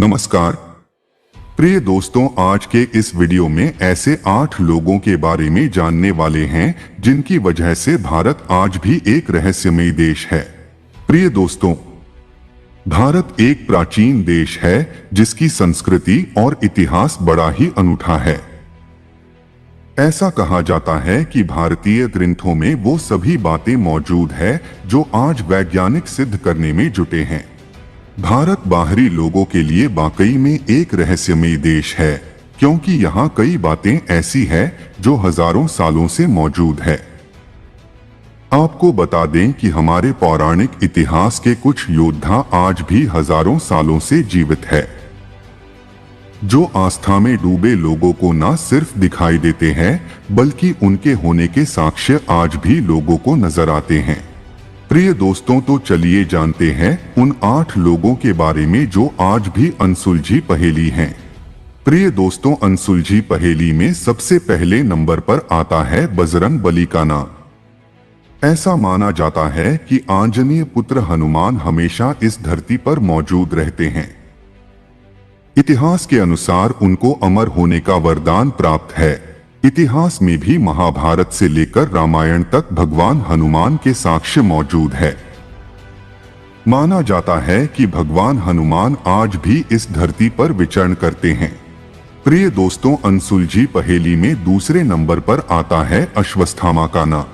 नमस्कार प्रिय दोस्तों, आज के इस वीडियो में ऐसे 8 लोगों के बारे में जानने वाले हैं जिनकी वजह से भारत आज भी एक रहस्यमयी देश है। प्रिय दोस्तों, भारत एक प्राचीन देश है जिसकी संस्कृति और इतिहास बड़ा ही अनूठा है। ऐसा कहा जाता है कि भारतीय ग्रंथों में वो सभी बातें मौजूद है जो आज वैज्ञानिक सिद्ध करने में जुटे हैं। भारत बाहरी लोगों के लिए वाकई में एक रहस्यमयी देश है, क्योंकि यहाँ कई बातें ऐसी है जो हजारों सालों से मौजूद है। आपको बता दें कि हमारे पौराणिक इतिहास के कुछ योद्धा आज भी हजारों सालों से जीवित है, जो आस्था में डूबे लोगों को न सिर्फ दिखाई देते हैं बल्कि उनके होने के साक्ष्य आज भी लोगों को नजर आते हैं। प्रिय दोस्तों, तो चलिए जानते हैं उन 8 लोगों के बारे में जो आज भी अनसुलझी पहेली हैं। प्रिय दोस्तों, अनसुलझी पहेली में सबसे पहले नंबर पर आता है बजरंग बली का नाम। ऐसा माना जाता है कि आंजनेय पुत्र हनुमान हमेशा इस धरती पर मौजूद रहते हैं। इतिहास के अनुसार उनको अमर होने का वरदान प्राप्त है। इतिहास में भी महाभारत से लेकर रामायण तक भगवान हनुमान के साक्ष्य मौजूद है। माना जाता है कि भगवान हनुमान आज भी इस धरती पर विचरण करते हैं। प्रिय दोस्तों, अनसुलझी पहेली में दूसरे नंबर पर आता है अश्वत्थामा का नाम।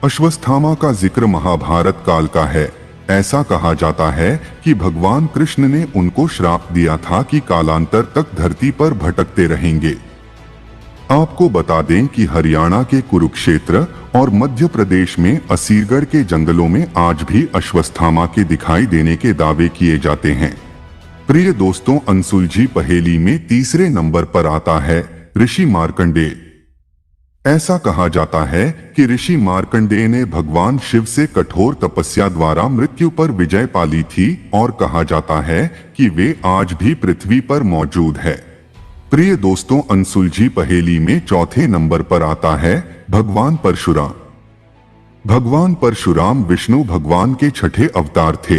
अश्वत्थामा का जिक्र महाभारत काल का है। ऐसा कहा जाता है कि भगवान कृष्ण ने उनको श्राप दिया था कि कालांतर तक धरती पर भटकते रहेंगे। आपको बता दें कि हरियाणा के कुरुक्षेत्र और मध्य प्रदेश में असीरगढ़ के जंगलों में आज भी अश्वत्थामा के दिखाई देने के दावे किए जाते हैं। प्रिय दोस्तों, अनसुलझी पहेली में तीसरे नंबर पर आता है ऋषि मार्कंडेय। ऐसा कहा जाता है कि ऋषि मार्कंडेय ने भगवान शिव से कठोर तपस्या द्वारा मृत्यु पर विजय पाली थी और कहा जाता है कि वे आज भी पृथ्वी पर मौजूद है। प्रिय दोस्तों, अनसुलझी पहेली में चौथे नंबर पर आता है भगवान परशुराम। भगवान परशुराम विष्णु भगवान के छठे अवतार थे।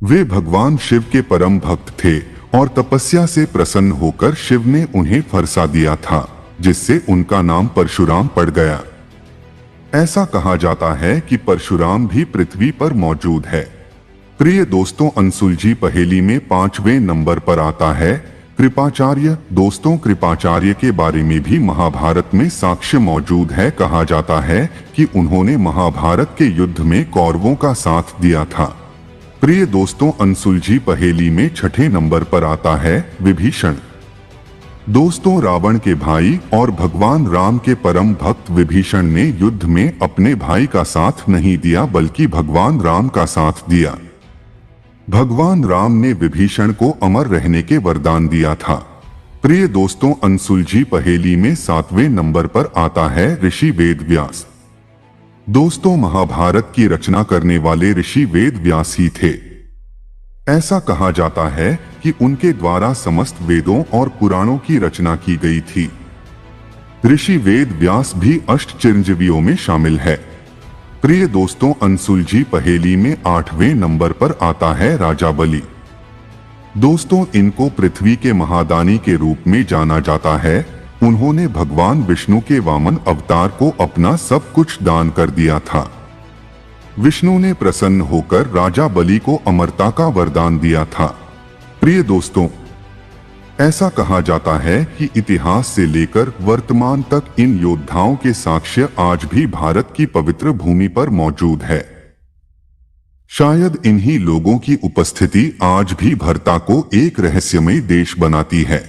वे भगवान शिव के परम भक्त थे और तपस्या से प्रसन्न होकर शिव ने उन्हें फरसा दिया था, जिससे उनका नाम परशुराम पड़ गया। ऐसा कहा जाता है कि परशुराम भी पृथ्वी पर मौजूद है। प्रिय दोस्तों, अनसुलझी पहेली में 5वें नंबर पर आता है कृपाचार्य। दोस्तों, कृपाचार्य के बारे में भी महाभारत में साक्ष्य मौजूद है। कहा जाता है कि उन्होंने महाभारत के युद्ध में कौरवों का साथ दिया था। प्रिय दोस्तों, अनसुलझी पहेली में 6ठे नंबर पर आता है विभीषण। दोस्तों, रावण के भाई और भगवान राम के परम भक्त विभीषण ने युद्ध में अपने भाई का साथ नहीं दिया बल्कि भगवान राम का साथ दिया। भगवान राम ने विभीषण को अमर रहने के वरदान दिया था। प्रिय दोस्तों, अनसुलझी पहेली में 7वें नंबर पर आता है ऋषि वेद व्यास। दोस्तों, महाभारत की रचना करने वाले ऋषि वेद व्यास ही थे। ऐसा कहा जाता है कि उनके द्वारा समस्त वेदों और पुराणों की रचना की गई थी। ऋषि वेद व्यास भी अष्ट चिरंजीवियों में शामिल है। प्रिय दोस्तों, अनसुलझी पहेली में 8वें नंबर पर आता है राजा बलि। दोस्तों, इनको पृथ्वी के महादानी के रूप में जाना जाता है। उन्होंने भगवान विष्णु के वामन अवतार को अपना सब कुछ दान कर दिया था। विष्णु ने प्रसन्न होकर राजा बलि को अमरता का वरदान दिया था। प्रिय दोस्तों, ऐसा कहा जाता है कि इतिहास से लेकर वर्तमान तक इन योद्धाओं के साक्ष्य आज भी भारत की पवित्र भूमि पर मौजूद है। शायद इन्हीं लोगों की उपस्थिति आज भी भारत को एक रहस्यमयी देश बनाती है।